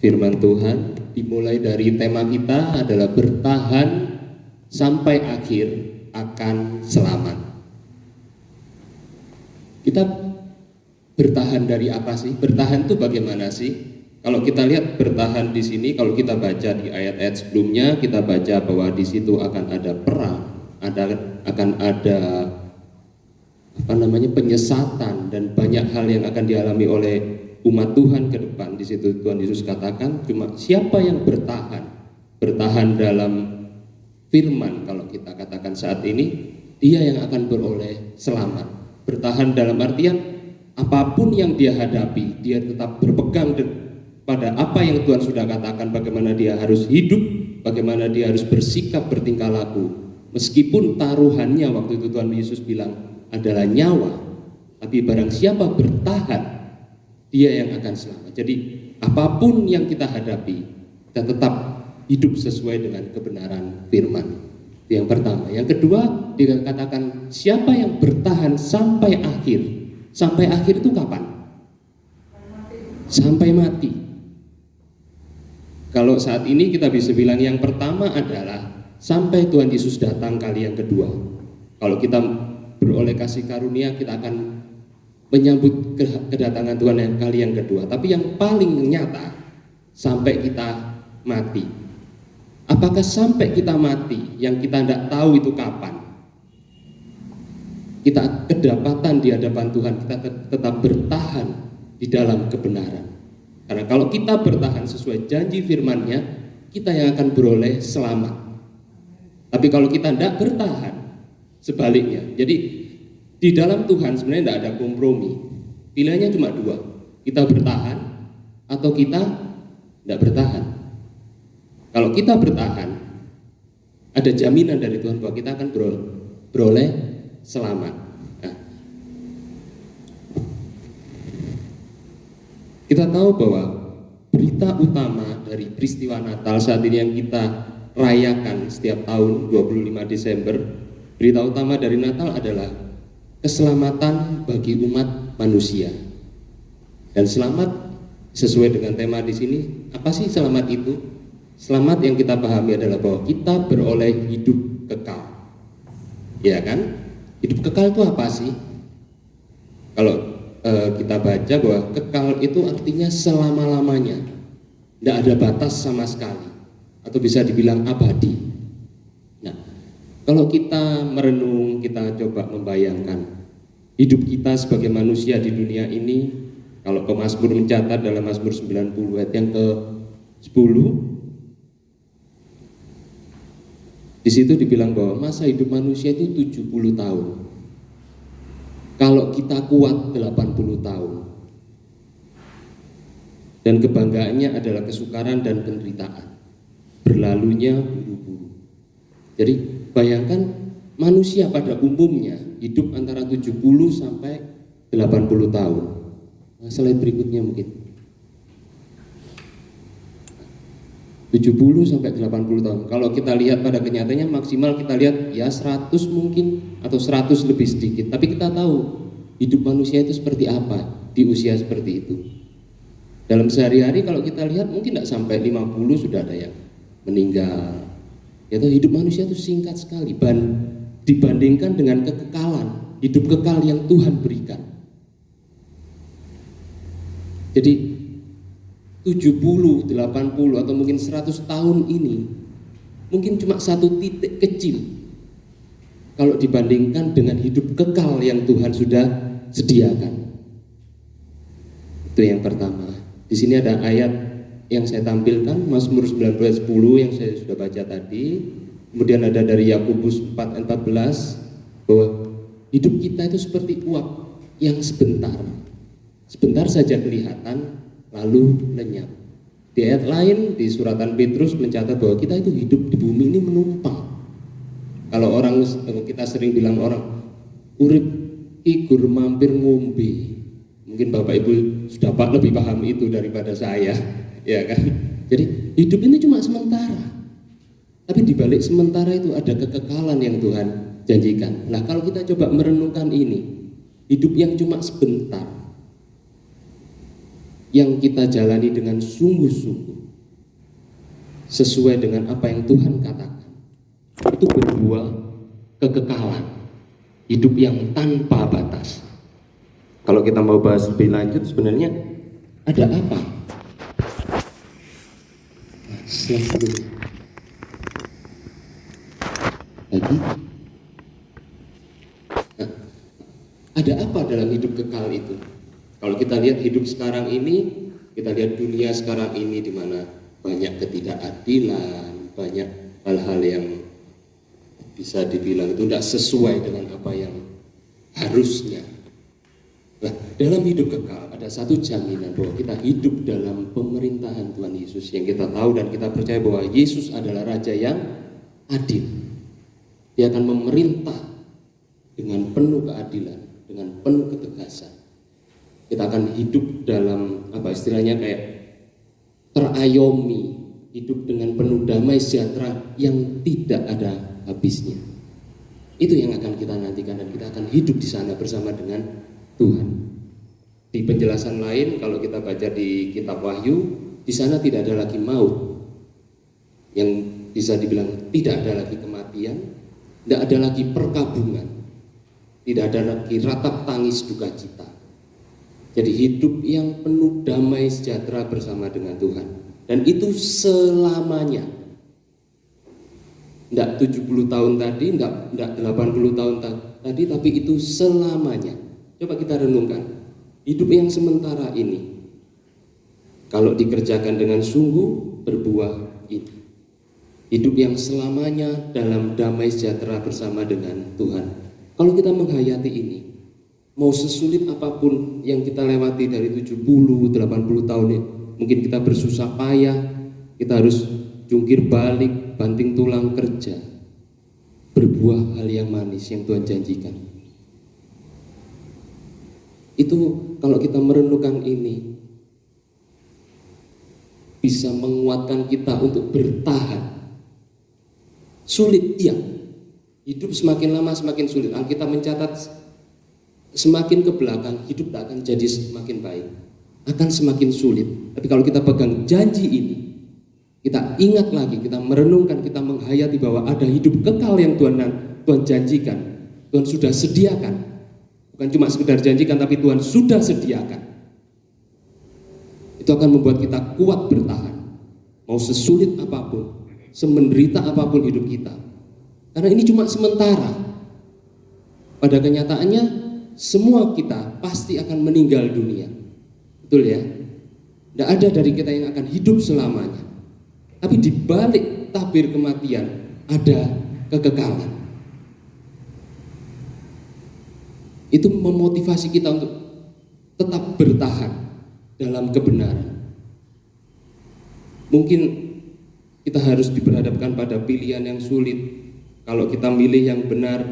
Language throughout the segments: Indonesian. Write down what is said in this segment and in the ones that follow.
firman Tuhan dimulai dari tema kita adalah bertahan sampai akhir akan selamat. Kita bertahan dari apa sih? Bertahan itu bagaimana sih? Kalau kita lihat bertahan di sini, kalau kita baca di ayat-ayat sebelumnya, kita baca bahwa di situ akan ada perang, akan ada penyesatan dan banyak hal yang akan dialami oleh umat Tuhan ke depan. Di situ Tuhan Yesus katakan cuma siapa yang bertahan dalam firman, kalau kita katakan saat ini, dia yang akan beroleh selamat. Bertahan dalam artian apapun yang dia hadapi, dia tetap berpegang pada apa yang Tuhan sudah katakan, bagaimana dia harus hidup, bagaimana dia harus bersikap, bertingkah laku. Meskipun taruhannya waktu itu Tuhan Yesus bilang adalah nyawa, tapi barang siapa bertahan, dia yang akan selamat. Jadi apapun yang kita hadapi, kita tetap hidup sesuai dengan kebenaran firman. Itu yang pertama. Yang kedua, dikatakan siapa yang bertahan sampai akhir. Sampai akhir itu kapan? Sampai mati. Kalau saat ini kita bisa bilang yang pertama adalah sampai Tuhan Yesus datang kali yang kedua. Kalau kita beroleh kasih karunia, kita akan menyambut kedatangan Tuhan yang kali yang kedua. Tapi yang paling nyata sampai kita mati. Apakah sampai kita mati yang kita tidak tahu itu kapan, kita kedapatan di hadapan Tuhan, kita tetap bertahan di dalam kebenaran. Karena kalau kita bertahan sesuai janji firman-Nya, kita yang akan beroleh selamat. Tapi kalau kita tidak bertahan, sebaliknya. Jadi di dalam Tuhan sebenarnya tidak ada kompromi. Pilihannya cuma dua, kita bertahan atau kita tidak bertahan. Kalau kita bertahan, ada jaminan dari Tuhan bahwa kita akan beroleh selamat. Nah, kita tahu bahwa berita utama dari peristiwa Natal saat ini yang kita rayakan setiap tahun 25 Desember, berita utama dari Natal adalah keselamatan bagi umat manusia. Dan selamat sesuai dengan tema di sini, apa sih selamat itu? Selamat yang kita pahami adalah bahwa kita beroleh hidup kekal. Ya kan? Hidup kekal itu apa sih? Kalau kita baca bahwa kekal itu artinya selama-lamanya, tidak ada batas sama sekali, atau bisa dibilang abadi. Nah, kalau kita merenung, kita coba membayangkan hidup kita sebagai manusia di dunia ini. Kalau Mazmur mencatat dalam Mazmur 90 ayat yang ke-10, di situ dibilang bahwa masa hidup manusia itu 70 tahun. Kalau kita kuat 80 tahun. Dan kebanggaannya adalah kesukaran dan penderitaan. Berlalunya buru-buru. Jadi bayangkan manusia pada umumnya hidup antara 70 sampai 80 tahun. Nah, slide berikutnya mungkin. 70 sampai 80 tahun. Kalau kita lihat pada kenyataannya maksimal kita lihat ya 100 mungkin atau 100 lebih sedikit. Tapi kita tahu hidup manusia itu seperti apa di usia seperti itu. Dalam sehari-hari kalau kita lihat mungkin tidak sampai 50 sudah ada yang meninggal. Yaitu hidup manusia itu singkat sekali dibandingkan dengan kekekalan, hidup kekal yang Tuhan berikan. Jadi 70, 80 atau mungkin 100 tahun ini mungkin cuma satu titik kecil kalau dibandingkan dengan hidup kekal yang Tuhan sudah sediakan. Itu yang pertama. Di sini ada ayat yang saya tampilkan, Mazmur 19 ayat 10 yang saya sudah baca tadi. Kemudian ada dari Yakobus 4 ayat 14 bahwa hidup kita itu seperti uap yang sebentar saja kelihatan lalu lenyap. Di ayat lain di suratan Petrus mencatat bahwa kita itu hidup di bumi ini menumpang. Kalau kita sering bilang orang urip igur mampir ngombe. Mungkin Bapak Ibu sudah lebih paham itu daripada saya, ya kan? Jadi hidup ini cuma sementara. Tapi di balik sementara itu ada kekekalan yang Tuhan janjikan. Nah, kalau kita coba merenungkan ini, hidup yang cuma sebentar, yang kita jalani dengan sungguh-sungguh, sesuai dengan apa yang Tuhan katakan, itu berbuah kekekalan, hidup yang tanpa batas. Kalau kita mau bahas lebih lanjut, sebenarnya ada apa? Lagi, nah, ada apa dalam hidup kekal itu? Kalau kita lihat hidup sekarang ini, kita lihat dunia sekarang ini di mana banyak ketidakadilan, banyak hal-hal yang bisa dibilang itu tidak sesuai dengan apa yang harusnya. Nah, dalam hidup kekal ada satu jaminan bahwa kita hidup dalam pemerintahan Tuhan Yesus yang kita tahu dan kita percaya bahwa Yesus adalah Raja yang adil. Dia akan memerintah dengan penuh keadilan, dengan penuh ketegasan. Kita akan hidup dalam apa istilahnya kayak terayomi, hidup dengan penuh damai sejahtera yang tidak ada habisnya. Itu yang akan kita nantikan dan kita akan hidup di sana bersama dengan Tuhan. Di penjelasan lain kalau kita baca di kitab Wahyu, di sana tidak ada lagi maut. Yang bisa dibilang tidak ada lagi kematian, tidak ada lagi perkabungan, tidak ada lagi ratap tangis duka cita. Jadi hidup yang penuh damai sejahtera bersama dengan Tuhan. Dan itu selamanya. Tidak 70 tahun tadi, tidak 80 tahun tadi, tapi itu selamanya. Coba kita renungkan, hidup yang sementara ini, kalau dikerjakan dengan sungguh, berbuah ini. Hidup yang selamanya dalam damai sejahtera bersama dengan Tuhan. Kalau kita menghayati ini, mau sesulit apapun yang kita lewati dari 70, 80 tahun ini, mungkin kita bersusah payah, kita harus jungkir balik, banting tulang kerja, berbuah hal yang manis yang Tuhan janjikan. Itu kalau kita merenungkan ini bisa menguatkan kita untuk bertahan. Sulit, iya. Hidup semakin lama semakin sulit. Alkitab mencatat semakin ke belakang hidup tak akan jadi semakin baik, akan semakin sulit. Tapi kalau kita pegang janji ini, kita ingat lagi, kita merenungkan, kita menghayati bahwa ada hidup kekal yang Tuhan janjikan, Tuhan sudah sediakan. Bukan cuma sekedar janjikan, tapi Tuhan sudah sediakan. Itu akan membuat kita kuat bertahan. Mau sesulit apapun, semenderita apapun hidup kita. Karena ini cuma sementara. Pada kenyataannya, semua kita pasti akan meninggal dunia. Betul ya? Tidak ada dari kita yang akan hidup selamanya. Tapi di balik tabir kematian, ada kekekalan. Itu memotivasi kita untuk tetap bertahan dalam kebenaran. Mungkin kita harus diperhadapkan pada pilihan yang sulit. Kalau kita milih yang benar,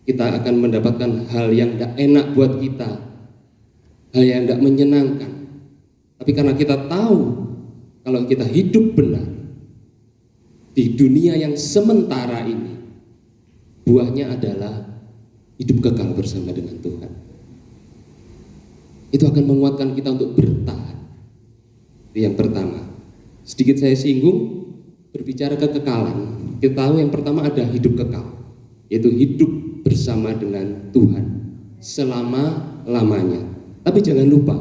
kita akan mendapatkan hal yang tidak enak buat kita, hal yang tidak menyenangkan. Tapi karena kita tahu kalau kita hidup benar di dunia yang sementara ini, buahnya adalah hidup kekal bersama dengan Tuhan. Itu akan menguatkan kita untuk bertahan. Itu yang pertama. Sedikit saya singgung, berbicara kekekalan. Kita tahu yang pertama ada hidup kekal, yaitu hidup bersama dengan Tuhan selama-lamanya. Tapi jangan lupa,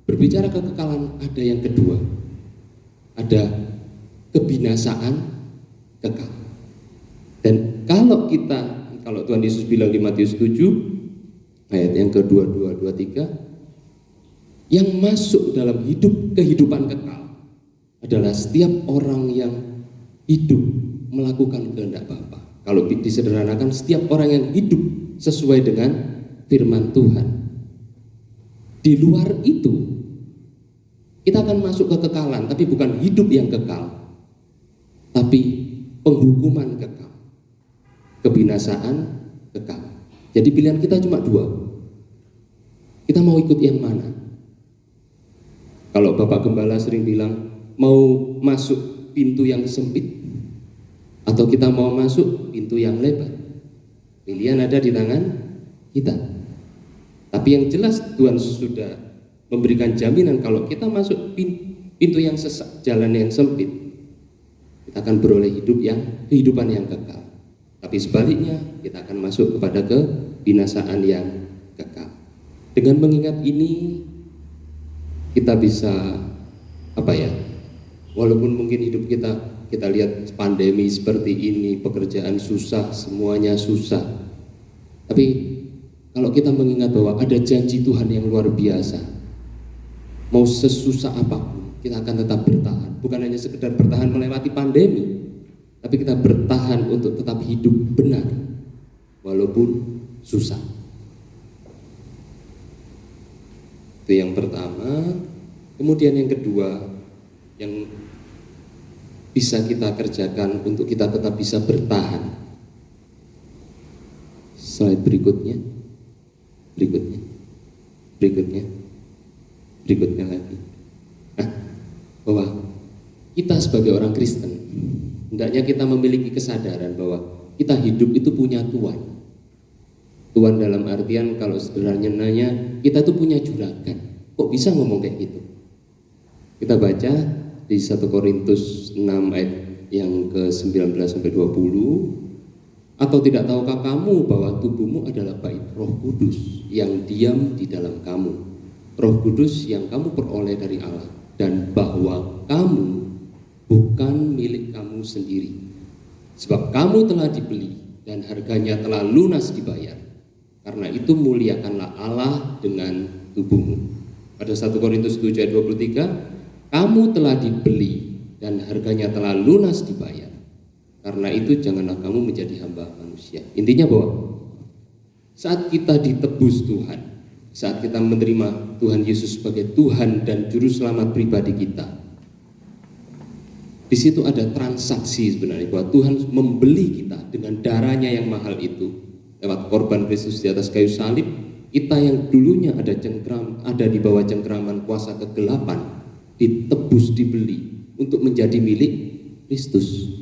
berbicara kekekalan ada yang kedua. Ada kebinasaan kekal. Dan kalau Tuhan Yesus bilang di Matius 7 ayat yang ke-22, 23, yang masuk dalam kehidupan kekal adalah setiap orang yang hidup melakukan kehendak Bapa. Kalau disederhanakan, setiap orang yang hidup sesuai dengan firman Tuhan. Di luar itu kita akan masuk ke kekekalan, tapi bukan hidup yang kekal, tapi penghukuman kekal, kebinasaan kekal. Jadi pilihan kita cuma dua. Kita mau ikut yang mana? Kalau Bapak Gembala sering bilang, mau masuk pintu yang sempit atau kita mau masuk pintu yang lebar. Pilihan ada di tangan kita. Tapi yang jelas Tuhan sudah memberikan jaminan kalau kita masuk pintu yang sesak, jalan yang sempit, kita akan beroleh kehidupan yang kekal. Tapi sebaliknya, kita akan masuk kepada kebinasaan yang kekal. Dengan mengingat ini, kita bisa walaupun mungkin hidup kita lihat pandemi seperti ini, pekerjaan susah, semuanya susah. Tapi kalau kita mengingat bahwa ada janji Tuhan yang luar biasa, mau sesusah apapun, kita akan tetap bertahan. Bukan hanya sekedar bertahan melewati pandemi, tapi kita bertahan untuk tetap hidup benar, walaupun susah. Itu yang pertama. Kemudian yang kedua, yang bisa kita kerjakan untuk kita tetap bisa bertahan. Slide berikutnya lagi. Nah, bahwa kita sebagai orang Kristen, hendaknya kita memiliki kesadaran bahwa kita hidup itu punya Tuhan. Tuhan dalam artian kalau sederhananya kita tuh punya juragan. Kok bisa ngomong kayak gitu? Kita baca di 1 Korintus 6 ayat yang ke-19 sampai 20. Atau tidak tahukah kamu bahwa tubuhmu adalah bait Roh Kudus yang diam di dalam kamu, Roh Kudus yang kamu peroleh dari Allah, dan bahwa kamu bukan milik kamu sendiri, sebab kamu telah dibeli dan harganya telah lunas dibayar. Karena itu muliakanlah Allah dengan tubuhmu. Pada 1 Korintus 7 ayat 23, kamu telah dibeli dan harganya telah lunas dibayar. Karena itu janganlah kamu menjadi hamba manusia. Intinya bahwa saat kita ditebus Tuhan, saat kita menerima Tuhan Yesus sebagai Tuhan dan Juru Selamat pribadi kita, di situ ada transaksi sebenarnya bahwa Tuhan membeli kita dengan darahnya yang mahal itu lewat korban Kristus di atas kayu salib. Kita yang dulunya ada di bawah cengkeraman kuasa kegelapan, ditebus, dibeli untuk menjadi milik Kristus.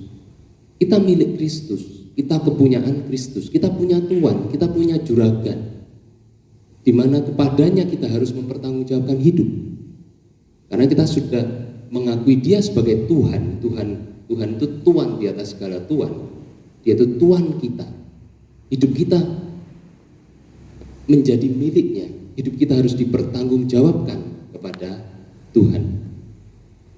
Kita milik Kristus, kita kepunyaan Kristus, kita punya Tuhan, kita punya juragan, di mana kepadanya kita harus mempertanggungjawabkan hidup. Karena kita sudah mengakui Dia sebagai Tuhan. Tuhan itu Tuhan di atas segala Tuhan. Dia itu Tuhan kita. Hidup kita menjadi miliknya. Hidup kita harus dipertanggungjawabkan kepada Tuhan.